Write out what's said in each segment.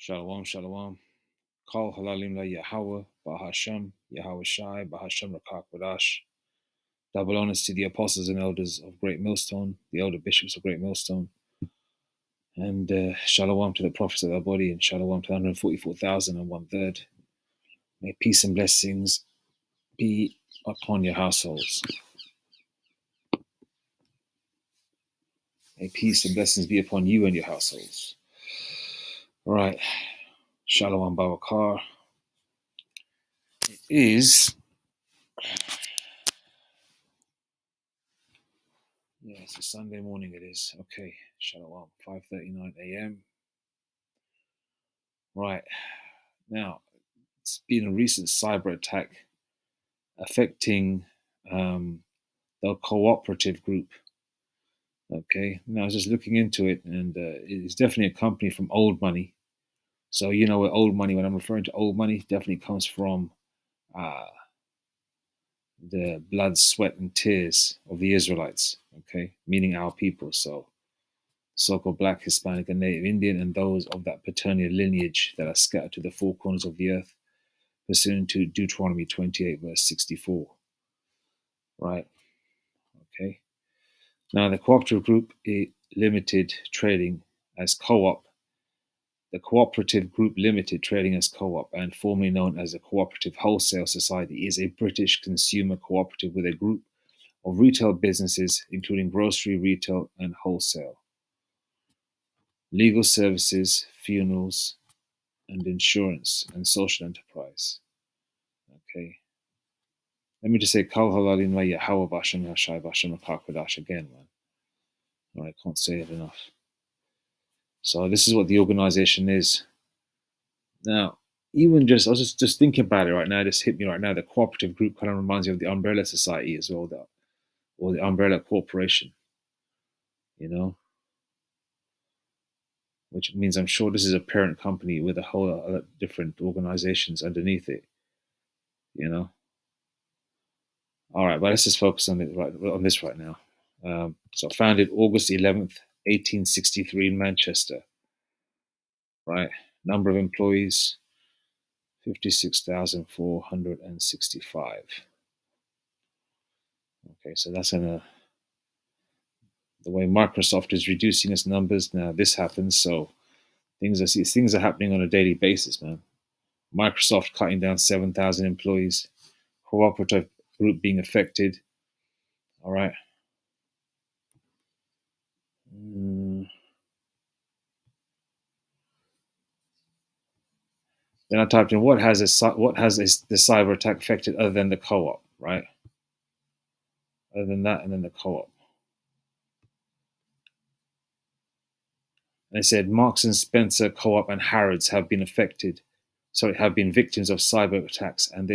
Shalom, shalom. Kol halalim la Yahweh, Bahashem, Yahweh Shai, Bahashem Rakak Wadash. Double honors to the apostles and elders of Great Millstone, the elder bishops of Great Millstone. And shalom to the prophets of our body, and shalom to 144,001/3. May peace and blessings be upon your households. May peace and blessings be upon you and your households. All right. Shalom Babakar is, it's a Sunday morning it is. Okay, Shalom, 5:39 a.m. Right, now, it's been a recent cyber attack affecting the cooperative group. Okay, now I was just looking into it, and it's definitely a company from old money. So, you know, what old money, when I'm referring to old money, definitely comes from uh, the blood, sweat, and tears of the Israelites, okay, meaning our people. So, so-called Black, Hispanic, and Native Indian, and those of that paternal lineage that are scattered to the four corners of the earth, pursuant to Deuteronomy 28, verse 64. Right? Okay. Now, the cooperative group limited trading as co-op, the cooperative group limited trading as co-op, and formerly known as the Cooperative Wholesale Society, is a British consumer cooperative with a group of retail businesses, including grocery, retail, and wholesale, legal services, funerals, and insurance, and social enterprise. Okay. Let me just say, Kal Halalin Wa Yahweh Bashem Yashai Bashem Rakakadash again, man. All right, can't say it enough. So this is what the organization is. Now, even just, I was just thinking about it right now, it just hit me right now. The cooperative group kind of reminds me of the umbrella society as well, or the umbrella corporation, you know, which means I'm sure this is a parent company with a whole lot of different organizations underneath it, you know. All right, but let's just focus on this right now. So founded August 11th, 1863 in Manchester, right? Number of employees, 56,465. Okay, so that's the way Microsoft is reducing its numbers. Now this happens, so things are happening on a daily basis, man. Microsoft cutting down 7,000 employees, cooperative group being affected. All right. Then I typed in what has the cyber attack affected other than the co-op, right? Other than that, and then the co-op. And it said Marks and Spencer Co-op and Harrods have been victims of cyber attacks, and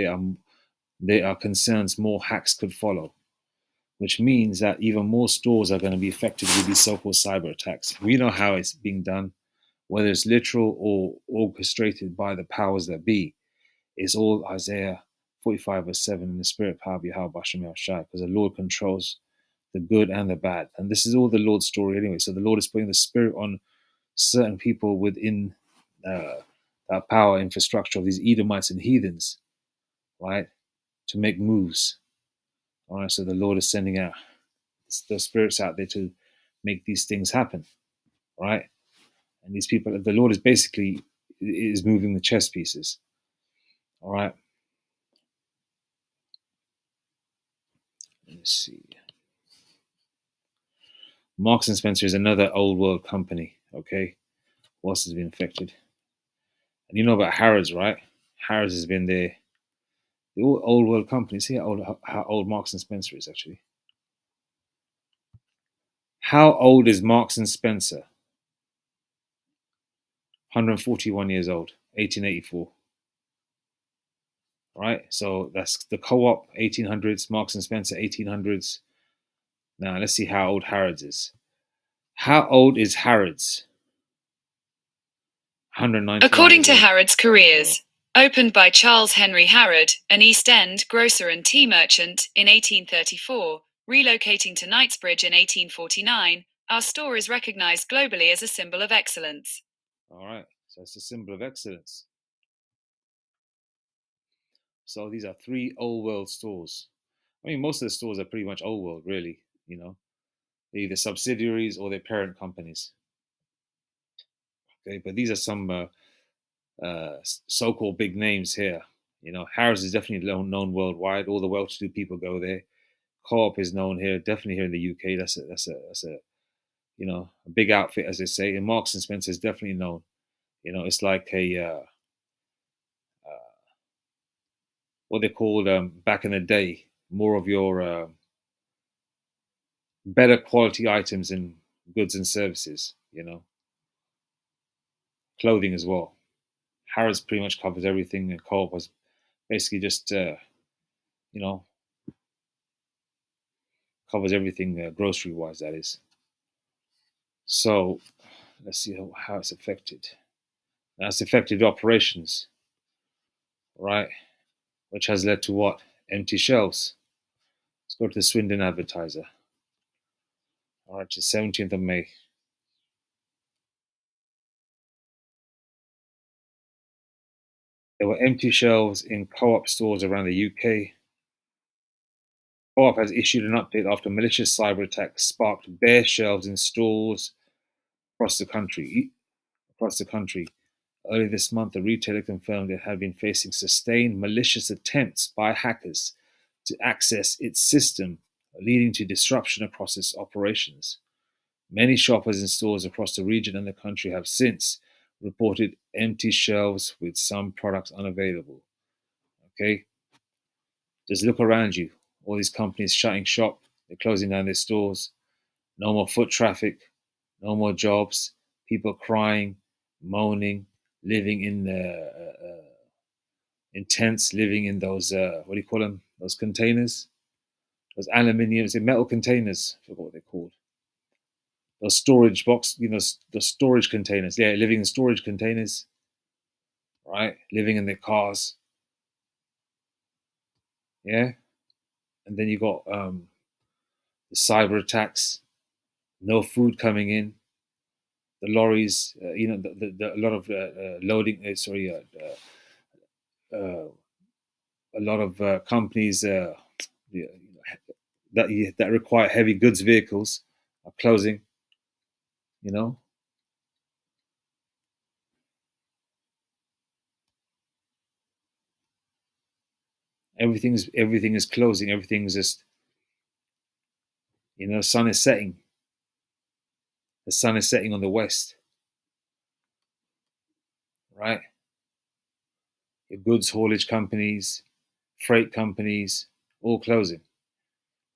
there are concerns more hacks could follow, which means that even more stores are going to be affected with these so-called cyber attacks. We know how it's being done, whether it's literal or orchestrated by the powers that be. It's all Isaiah 45 verse 7 in the spirit power of Yahweh Bashem Yahushai, because the Lord controls the good and the bad. And this is all the Lord's story anyway. So the Lord is putting the spirit on certain people within that power infrastructure of these Edomites and heathens, right, to make moves. All right, so the Lord is sending out the spirits out there to make these things happen, right? And these people, the Lord is basically moving the chess pieces. All right. Let's see. Marks and Spencer is another old world company. Okay, what else has been affected? And you know about Harrods, right? Harrods has been there. The old world companies. See how old Marks and Spencer is actually. How old is Marks and Spencer? 141 years old, 1884. Right, so that's the co-op 1800s, Marks and Spencer 1800s. Now let's see how old Harrods is. How old is Harrods? 119. According to Harrods Careers, opened by Charles Henry Harrod, an East End grocer and tea merchant, in 1834, relocating to Knightsbridge in 1849, our store is recognized globally as a symbol of excellence. All right, So it's a symbol of excellence. So these are 3 old world stores. I mean, most of the stores are pretty much old world, really. They're either subsidiaries or their parent companies. Okay, but these are some so-called big names here. Harris is definitely known worldwide. All the well-to-do people go there. Co-op is known here, definitely here in the UK. That's a big outfit, as they say. And Marks and Spencer is definitely known. It's like a what they called back in the day, more of your better quality items and goods and services. Clothing as well. Harrods pretty much covers everything, and Co-op was basically just you know covers everything grocery wise. That is. So let's see how it's affected. Now, it's affected operations, right? Which has led to what? Empty shelves. Let's go to the Swindon Advertiser. All right, the 17th of May. There were empty shelves in Co-op stores around the UK. Co-op has issued an update after malicious cyber attacks sparked bare shelves in stores across the country. Early this month, the retailer confirmed it had been facing sustained malicious attempts by hackers to access its system, leading to disruption across its operations. Many shoppers in stores across the region and the country have since reported empty shelves with some products unavailable. Okay, just look around you. All these companies shutting shop, they're closing down their stores. No more foot traffic, no more jobs. People crying, moaning, living in tents, living in those what do you call them? Those containers, those aluminium, metal containers. I forgot what they're called. Those storage box, the storage containers. Yeah, living in storage containers, right? Living in their cars. Yeah, and then you got the cyber attacks. No food coming in. The lorries, a lot of loading. A lot of companies yeah, that require heavy goods vehicles are closing. You know, everything is closing. Everything's just sun is setting. The sun is setting on the west, right? Your goods haulage companies, freight companies, all closing,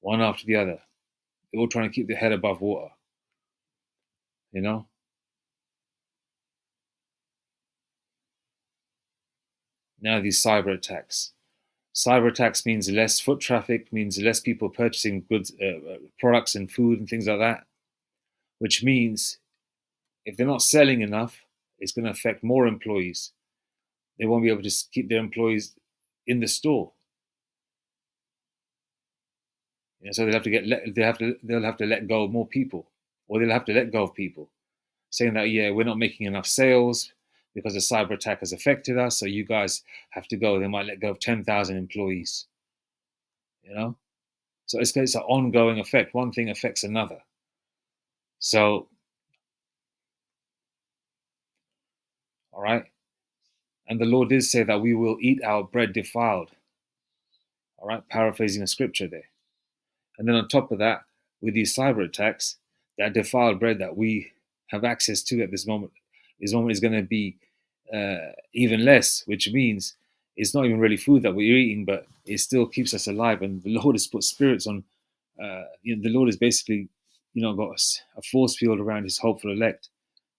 one after the other. They're all trying to keep their head above water. You know. Now these cyber attacks. Cyber attacks means less foot traffic, means less people purchasing goods, products, and food and things like that. Which means if they're not selling enough, it's going to affect more employees. They won't be able to keep their employees in the store. So they'll have to let go of more people, or they'll have to let go of people, saying that we're not making enough sales because the cyber attack has affected us, so you guys have to go. They might let go of 10,000 employees. You know, so it's an ongoing effect. One thing affects another. So, all right, and the Lord did say that we will eat our bread defiled. All right, paraphrasing a scripture there. And then on top of that, with these cyber attacks, that defiled bread that we have access to at this moment is going to be even less, which means it's not even really food that we're eating, but it still keeps us alive. And the Lord has put spirits on. The Lord has basically, got a force field around His hopeful elect,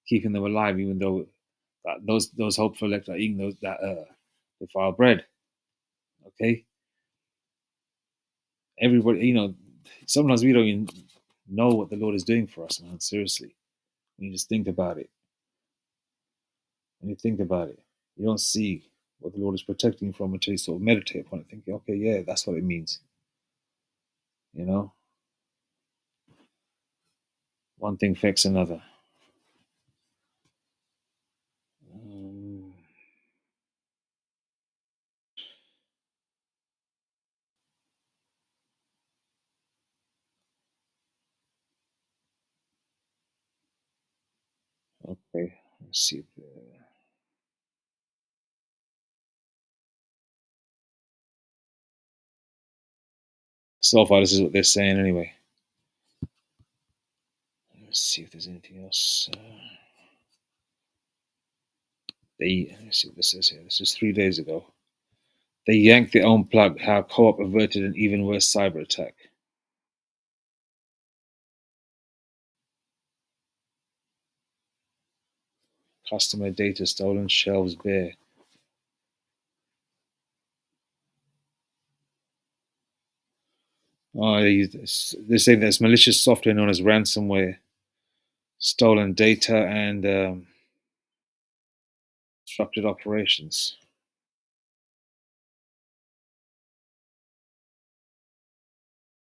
keeping them alive, even though those hopeful elect are eating that defiled bread. Okay, everybody, sometimes we don't even know what the Lord is doing for us, man. Seriously, when you just think about it, you don't see what the Lord is protecting you from until you sort of meditate upon it, thinking, okay, yeah, that's what it means. You know, one thing affects another. Okay, let's see. So far, this is what they're saying anyway. Let's see if there's anything else. Let's see what this says here. This is 3 days ago. They yanked their own plug. How co-op averted an even worse cyber attack. Customer data stolen, shelves bare. Oh, they're saying there's malicious software known as ransomware, stolen data, and disrupted operations.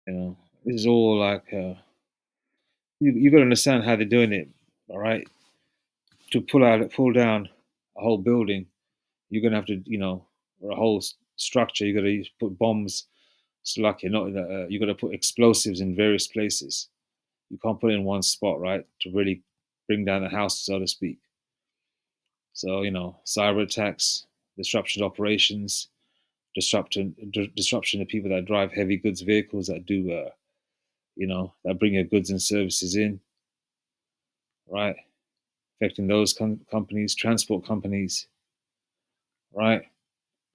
This is all like you got to understand how they're doing it. All right, to pull down a whole building, you're gonna have to, or a whole structure. You got to put bombs. So like you got to put explosives in various places. You can't put it in one spot, right? To really bring down the house, so to speak. So cyber attacks, disruption of operations, disruption of people that drive heavy goods vehicles that do, that bring your goods and services in, right? Affecting those companies, transport companies, right?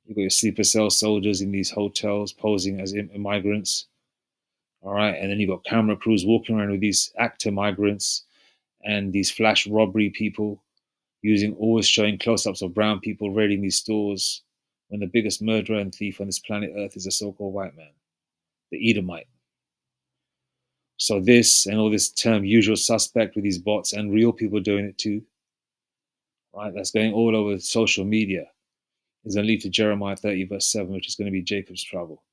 You got your sleeper cell soldiers in these hotels posing as migrants, all right? And then you got camera crews walking around with these actor migrants and these flash robbery people always showing close-ups of brown people raiding these stores when the biggest murderer and thief on this planet Earth is a so-called white man, the Edomite. So this and all this term usual suspect with these bots and real people doing it too, right? That's going all over social media is going to lead to Jeremiah 30 verse 7, which is going to be Jacob's trouble.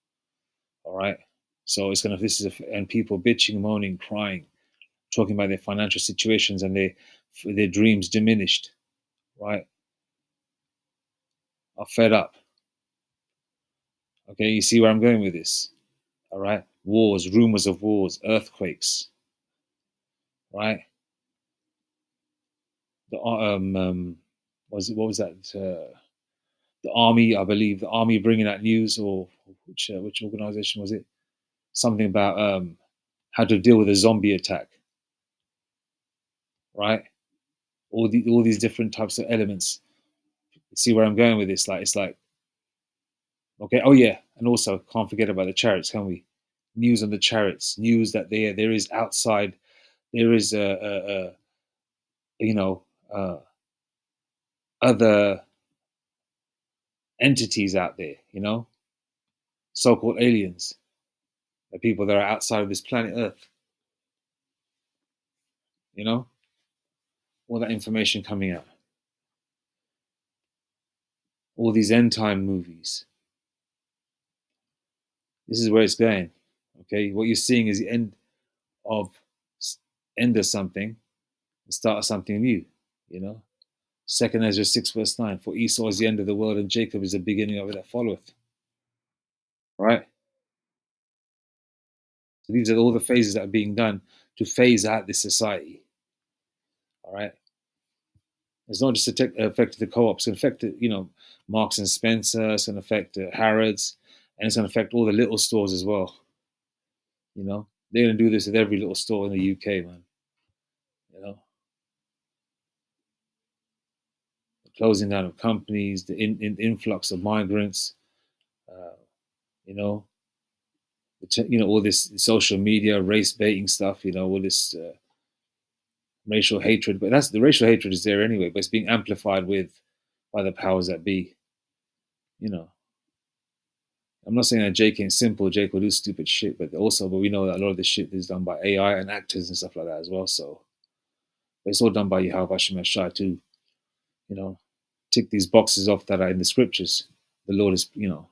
All right. So it's going to, and people bitching, moaning, crying, talking about their financial situations and their dreams diminished, right? Are fed up. Okay. You see where I'm going with this? All right. Wars, rumors of wars, earthquakes, right? The, what was that? The army, I believe, the army bringing out news, or which organization was it? Something about how to deal with a zombie attack, right? All these different types of elements. See where I'm going with this? Like it's like, okay, oh yeah, and also can't forget about the chariots, can we? News on the chariots, news that there is outside, there is you know uh, other entities out there, so-called aliens, the people that are outside of this planet Earth, you know, all that information coming out, all these end time movies. This is where it's going. Okay, what you're seeing is the of end of something, the start of something new. You know, Second Ezra 6 verse 9. For Esau is the end of the world, and Jacob is the beginning of it that followeth. Right. So these are all the phases that are being done to phase out this society. All right. It's not just affect the co-ops; it's going to affect Marks and Spencer. It's going to affect Harrods, and it's going to affect all the little stores as well. They're going to do this with every little store in the UK, man. The closing down of companies, the influx of migrants, uh, you know, all this social media, race baiting stuff, all this racial hatred. But the racial hatred is there anyway, but it's being amplified by the powers that be. I'm not saying that Jake ain't simple. Jake will do stupid shit, but we know that a lot of this shit is done by AI and actors and stuff like that as well. So, but it's all done by Yahweh Shai too. You know, tick these boxes off that are in the scriptures. The Lord is, the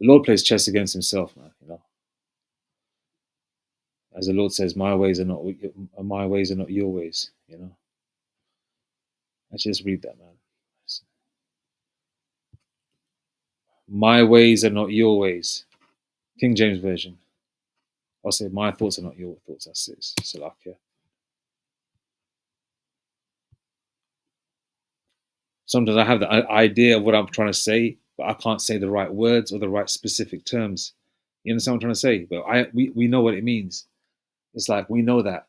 Lord plays chess against himself, man. As the Lord says, my ways are not your ways. Let's just read that, man. My ways are not your ways. King James Version. I'll say, my thoughts are not your thoughts. That's it. Salakia. Sometimes I have the idea of what I'm trying to say, but I can't say the right words or the right specific terms. You understand what I'm trying to say? But we know what it means. It's like we know that.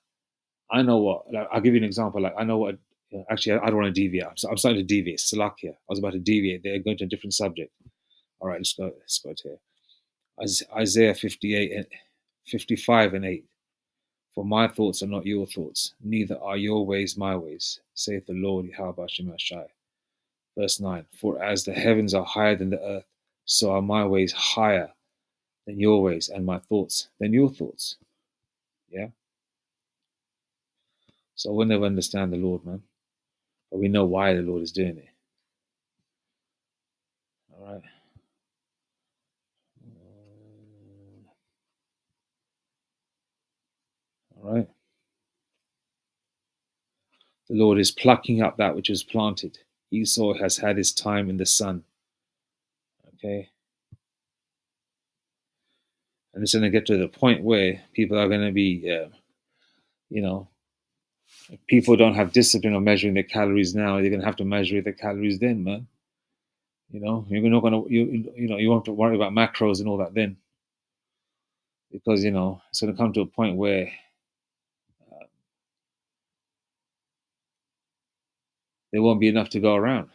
I know what. Like, I'll give you an example. Like I know what. Actually, I don't want to deviate. I'm starting to deviate. Salakia. I was about to deviate. They're going to a different subject. All right, let's go. Let's go to here. Isaiah 58 and 55 and 8. For my thoughts are not your thoughts, neither are your ways my ways, saith the Lord Yahweh Shemashai. Verse 9. For as the heavens are higher than the earth, so are my ways higher than your ways, and my thoughts than your thoughts. Yeah. So we'll never understand the Lord, man. But we know why the Lord is doing it. All right. All right. The Lord is plucking up that which was planted. Esau has had his time in the sun. Okay. And it's going to get to the point where people are going to be, you know, if people don't have discipline of measuring their calories now, they're going to have to measure their calories then, man. You know, you're not going to, you won't have to worry about macros and all that then. Because, it's going to come to a point where there won't be enough to go around.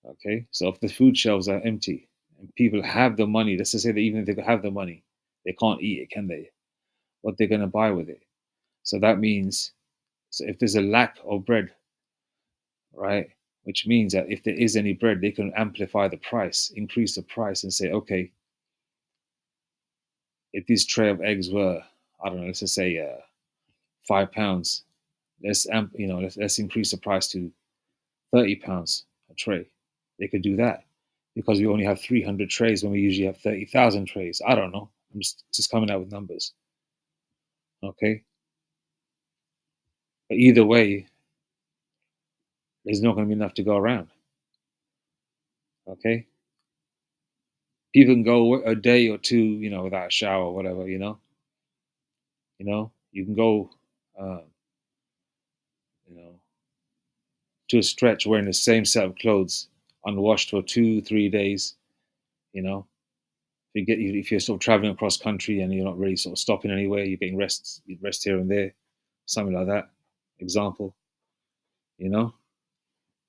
Okay. So if the food shelves are empty and people have the money, let's just say that even if they have the money, they can't eat it, can they? What they're going to buy with it. So that means, so if there's a lack of bread, right, which means that if there is any bread, they can amplify the price, increase the price, and say, okay, if this tray of eggs were, I don't know, let's just say £5, let's increase the price to £30 a tray. They could do that because we only have 300 trays when we usually have 30,000 trays. I don't know. I'm just coming out with numbers. Okay. But either way, there's not going to be enough to go around. Okay. People can go a day or two, without a shower or whatever, you can go, uh, you know, to a stretch wearing the same set of clothes, unwashed for 2, 3 days, you know. If you're sort of traveling across country and you're not really sort of stopping anywhere, you're getting rest here and there, something like that. Example, you know,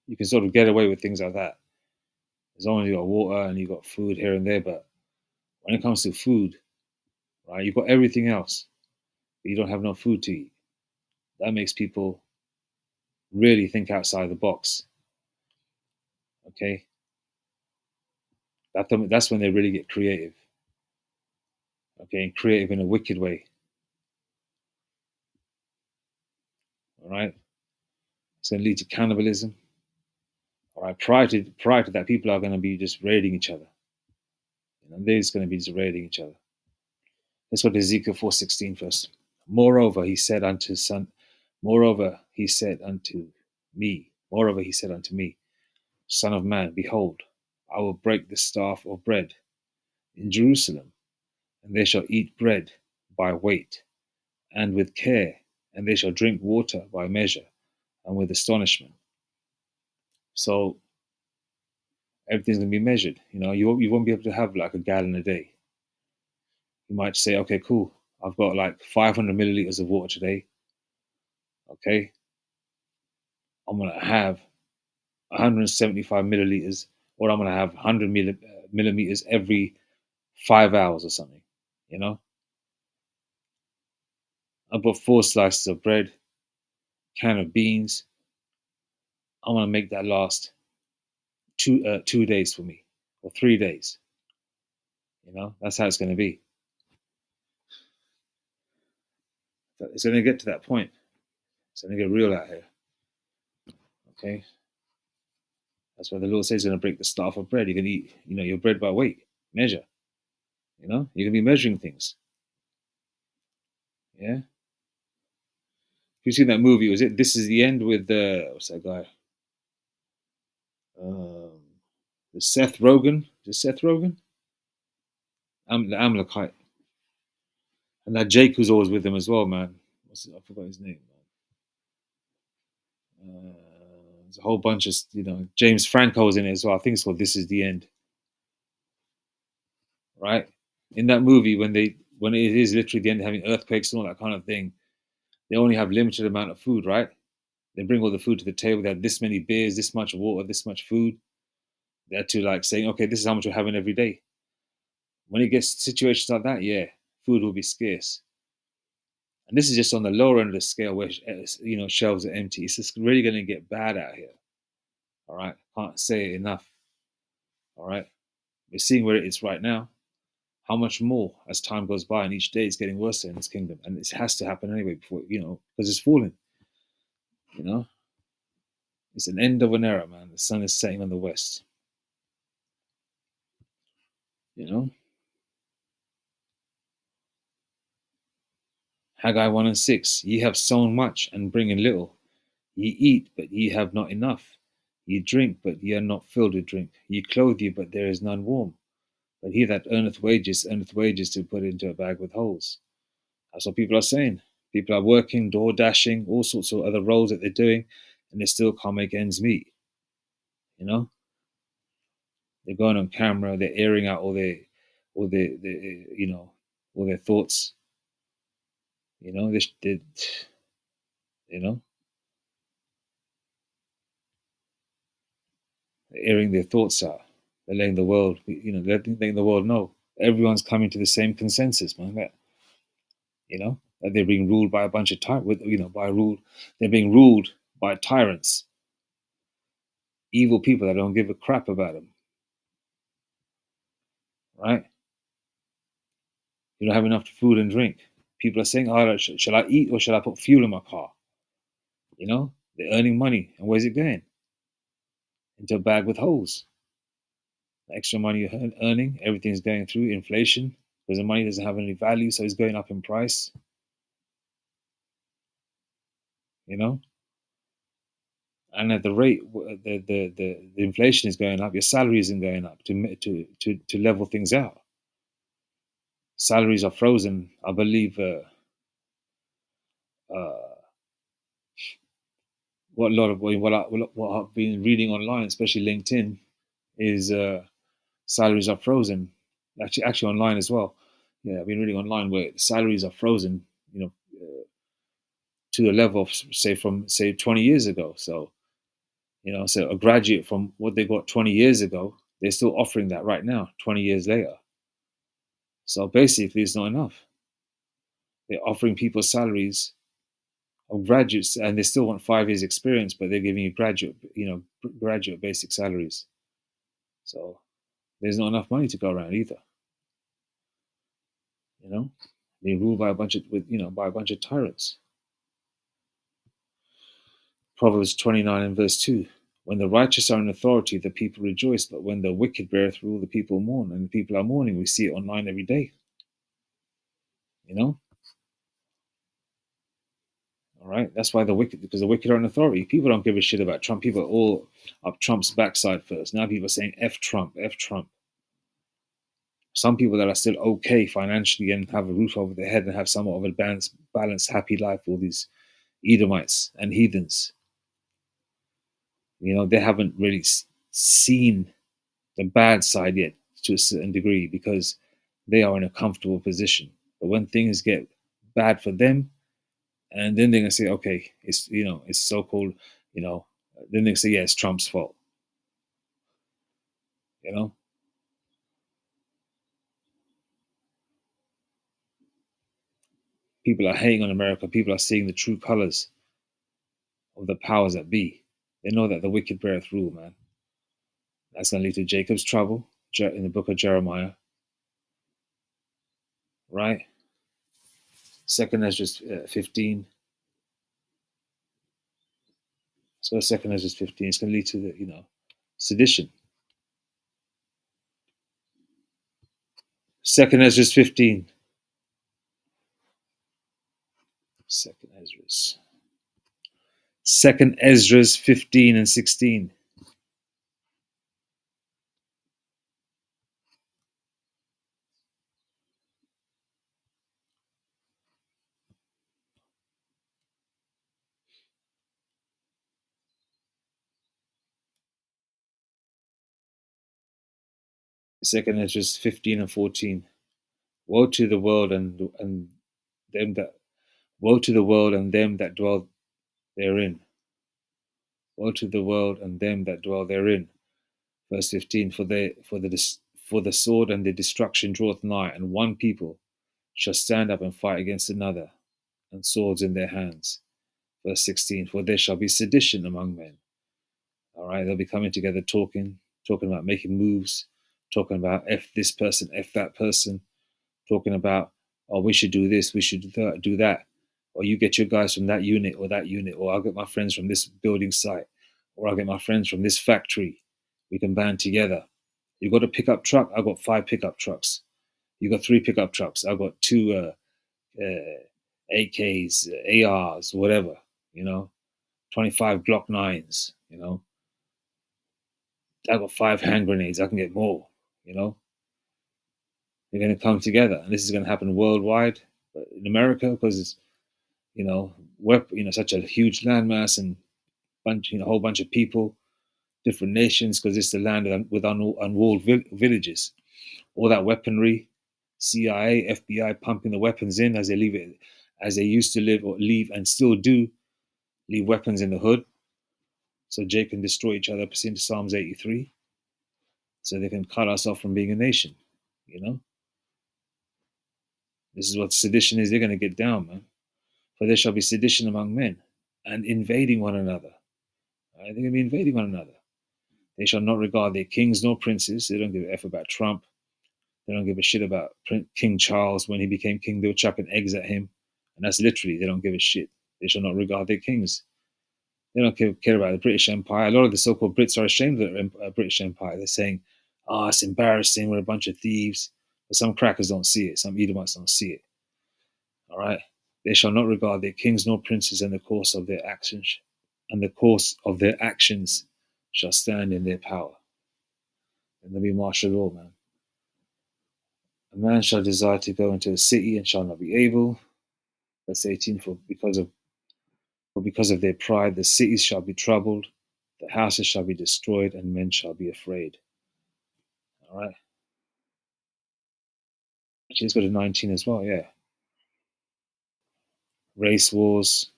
you can sort of get away with things like that as long as you got water and you got food here and there. But when it comes to food, right, you've got everything else, but you don't have no food to eat. That makes people really think outside the box. Okay, that's when they really get creative. Okay, and creative in a wicked way. All right, it's going to lead to cannibalism. All right, prior to that, people are going to be just raiding each other. They're just going to be just raiding each other. Let's go to Ezekiel 4:16 first. Moreover, he said unto me, Son of man, behold, I will break the staff of bread in Jerusalem, and they shall eat bread by weight, and with care, and they shall drink water by measure, and with astonishment. So everything's going to be measured. You won't be able to have like a gallon a day. You might say, okay, cool. I've got like 500 milliliters of water today. Okay. I'm going to have 175 milliliters, or I'm going to have 100 millimeters every 5 hours or something. You know, I've got 4 slices of bread, can of beans. I'm going to make that last 2 days for me, or 3 days. That's how it's going to be. It's going to get to that point. It's going to get real out here. Okay. That's why the Lord says he's going to break the staff of bread. You can eat, your bread by weight, measure. You're going to be measuring things. Yeah. You've seen that movie? Was it This Is the End with what's that guy? The Seth Rogen. Is it Seth Rogen? The Amalekite. And that Jake who's always with him as well, man. I forgot his name, man. There's a whole bunch of James Franco's in it as well. I think it's called "This Is the End." Right? In that movie, when it is literally the end, having earthquakes and all that kind of thing, they only have limited amount of food, right? They bring all the food to the table. They have this many beers, this much water, this much food. They're to like saying, okay, this is how much we're having every day. When it gets situations like that, yeah, food will be scarce. And this is just on the lower end of the scale where shelves are empty. It's just really going to get bad out here. All right, can't say it enough. All right, we're seeing where it is right now. How much more as time goes by and each day it's getting worse in this kingdom, and it has to happen anyway before because it's falling. You know, it's an end of an era, man. The sun is setting on the west. You know, Haggai 1:6. Ye have sown much and bring in little. Ye eat, but ye have not enough. Ye drink, but ye are not filled with drink. Ye clothe you, but there is none warm. But he that earneth wages to put into a bag with holes. That's what people are saying. People are working, door dashing, all sorts of other roles that they're doing, and they still can't make ends meet. You know, they're going on camera, they're airing out all their thoughts. You know, you know, they're airing their thoughts out. They're letting the world, letting the world know. Everyone's coming to the same consensus, man. That they're being ruled by a bunch of they're being ruled by tyrants, evil people that don't give a crap about them, right? You don't have enough food and drink. People are saying, "Oh, shall I eat or shall I put fuel in my car?" They're earning money, and where's it going? Into a bag with holes. The extra money you're earning, everything's going through inflation because the money doesn't have any value, so it's going up in price. You know, and at the rate the inflation is going up, your salary isn't going up to level things out. Salaries are frozen. I believe uh, what I've been reading online, especially LinkedIn, is salaries are frozen. Actually online as well. Yeah, I've been reading online where salaries are frozen. To the level of say 20 years ago. So so a graduate from what they got 20 years ago, they're still offering that right now, 20 years later. So basically, it's not enough. They're offering people salaries of graduates, and they still want 5 years experience, but they're giving you graduate basic salaries. So there's not enough money to go around either. You know, being ruled by a bunch of tyrants. Proverbs 29 and verse 2. When the righteous are in authority, the people rejoice, but when the wicked beareth rule, the people mourn. And the people are mourning. We see it online every day. You know? All right. That's why because the wicked are in authority. People don't give a shit about Trump. People are all up Trump's backside first. Now people are saying F Trump, F Trump. Some people that are still okay financially and have a roof over their head and have somewhat of a balanced, happy life, all these Edomites and heathens. They haven't really seen the bad side yet to a certain degree because they are in a comfortable position. But when things get bad for them, and then they're gonna say, okay, it's so called, then they say, yeah, it's Trump's fault. You know, people are hating on America. People are seeing the true colors of the powers that be. They know that the wicked beareth rule, man. That's gonna lead to Jacob's trouble in the book of Jeremiah, right? Second Ezra 15. So Second Ezra 15. It's gonna lead to the sedition. Second Ezra 15. Second Ezra's 15 and 16. Second Ezra 15 and 14. Woe to the world and them that woe to the world and them that dwell therein. Woe to the world and them that dwell therein. Verse 15. For the sword and the destruction draweth nigh, and one people shall stand up and fight against another, and swords in their hands. Verse 16. For there shall be sedition among men. All right, they'll be coming together, talking about making moves, talking about F this person, F that person, talking about, oh, we should do this, we should do that. Or you get your guys from that unit, or I'll get my friends from this building site, or I'll get my friends from this factory. We can band together. You got a pickup truck? I've got 5 pickup trucks. You got 3 pickup trucks. I've got 2 AKs, ARs, whatever, 25 Glock 9s, I've got 5 hand grenades. I can get more, you know. They're going to come together, and this is going to happen worldwide. But in America, because it's such a huge landmass and a whole bunch of people, different nations, because it's the land with unwalled villages. All that weaponry, CIA, FBI pumping the weapons in as they leave it, as they used to live or leave and still do leave weapons in the hood, so Jay can destroy each other. Pursuant to Psalms 83, so they can cut us off from being a nation. This is what sedition is. They're going to get down, man. For there shall be sedition among men, and invading one another. Right? They're going to be invading one another. They shall not regard their kings nor princes. They don't give a F about Trump. They don't give a shit about King Charles. When he became king, they were chucking eggs at him. And that's literally, they don't give a shit. They shall not regard their kings. They don't care about the British Empire. A lot of the so-called Brits are ashamed of the British Empire. They're saying, it's embarrassing. We're a bunch of thieves. But some crackers don't see it. Some Edomites don't see it. All right. They shall not regard their kings nor princes, and the course of their actions, shall stand in their power. And there'll be martial law, man. A man shall desire to go into a city and shall not be able. Verse 18, because of their pride, the cities shall be troubled, the houses shall be destroyed, and men shall be afraid. All right. Actually, let's go to 19 as well, yeah. Race wars,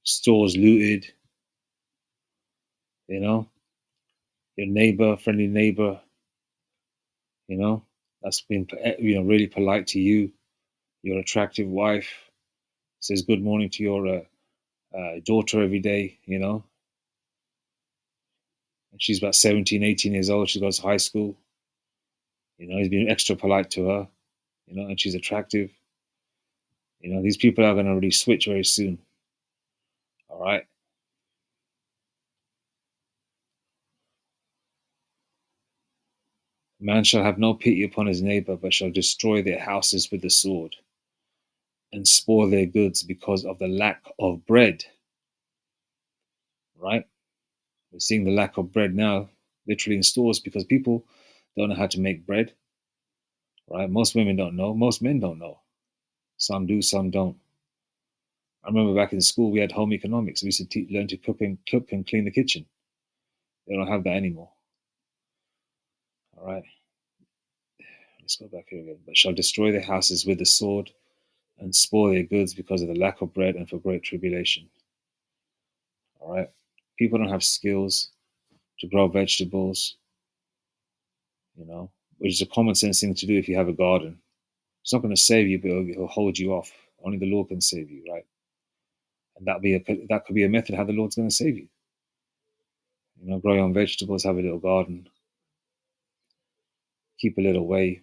stores looted, your neighbor, friendly neighbor, that's been, really polite to you, your attractive wife, says good morning to your daughter every day, and she's about 17, 18 years old. She goes to high school. He's been extra polite to her, and she's attractive. These people are going to really switch very soon. All right. Man shall have no pity upon his neighbor, but shall destroy their houses with the sword and spoil their goods because of the lack of bread. Right? We're seeing the lack of bread now, literally in stores, because people don't know how to make bread. Right? Most women don't know. Most men don't know. Some do, some don't. I remember back in school, we had home economics. We used to learn to cook and clean the kitchen. They don't have that anymore. All right. Let's go back here again. But shall destroy their houses with the sword and spoil their goods because of the lack of bread and for great tribulation. All right. People don't have skills to grow vegetables, which is a common sense thing to do if you have a garden. It's not going to save you, but it'll hold you off. Only the Lord can save you, right? And that could be a method how the Lord's going to save you. Grow your own vegetables, have a little garden, keep a little way,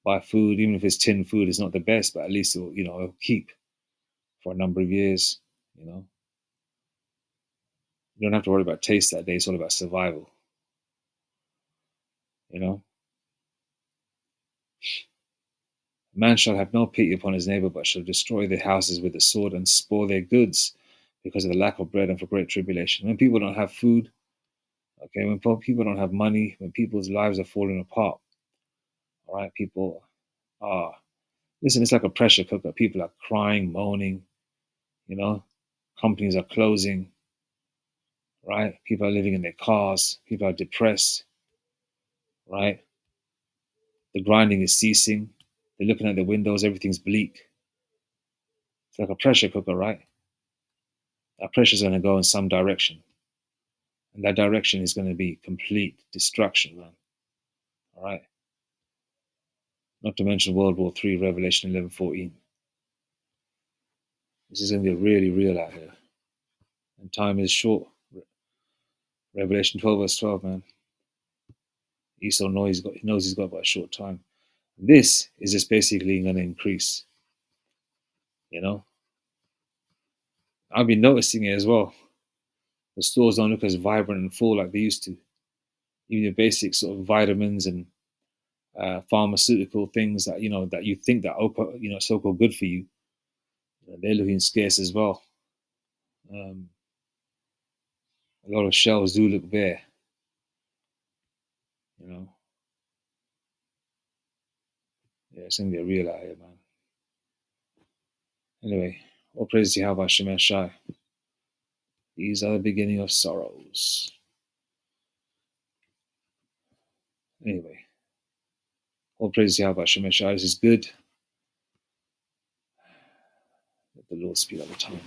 buy food, even if it's tin food, it's not the best, but at least it'll keep for a number of years. You don't have to worry about taste that day. It's all about survival. Man shall have no pity upon his neighbor, but shall destroy their houses with the sword and spoil their goods because of the lack of bread and for great tribulation. When people don't have food, okay, when people don't have money, when people's lives are falling apart, all right, people are, listen, it's like a pressure cooker. People are crying, moaning, companies are closing, right? People are living in their cars. People are depressed, right? The grinding is ceasing. They're looking at the windows. Everything's bleak. It's like a pressure cooker, right? That pressure's going to go in some direction. And that direction is going to be complete destruction, man. All right? Not to mention World War III, Revelation 11:14. This is going to get really real out here. And time is short. Revelation 12, verse 12, man. Esau knows he's got about a short time. This is just basically going to increase, you know? I've been noticing it as well. The stores don't look as vibrant and full like they used to. Even the basic sort of vitamins and pharmaceutical things that that you think that so-called good for you, they're looking scarce as well. A lot of shelves do look bare, you know. Yeah, it's gonna get real out here, man. Anyway, all praise to Yahweh Shem Shai. These are the beginning of sorrows. Anyway, all praise to Yahweh Shem Shai. This is good. Let the Lord speak at the time.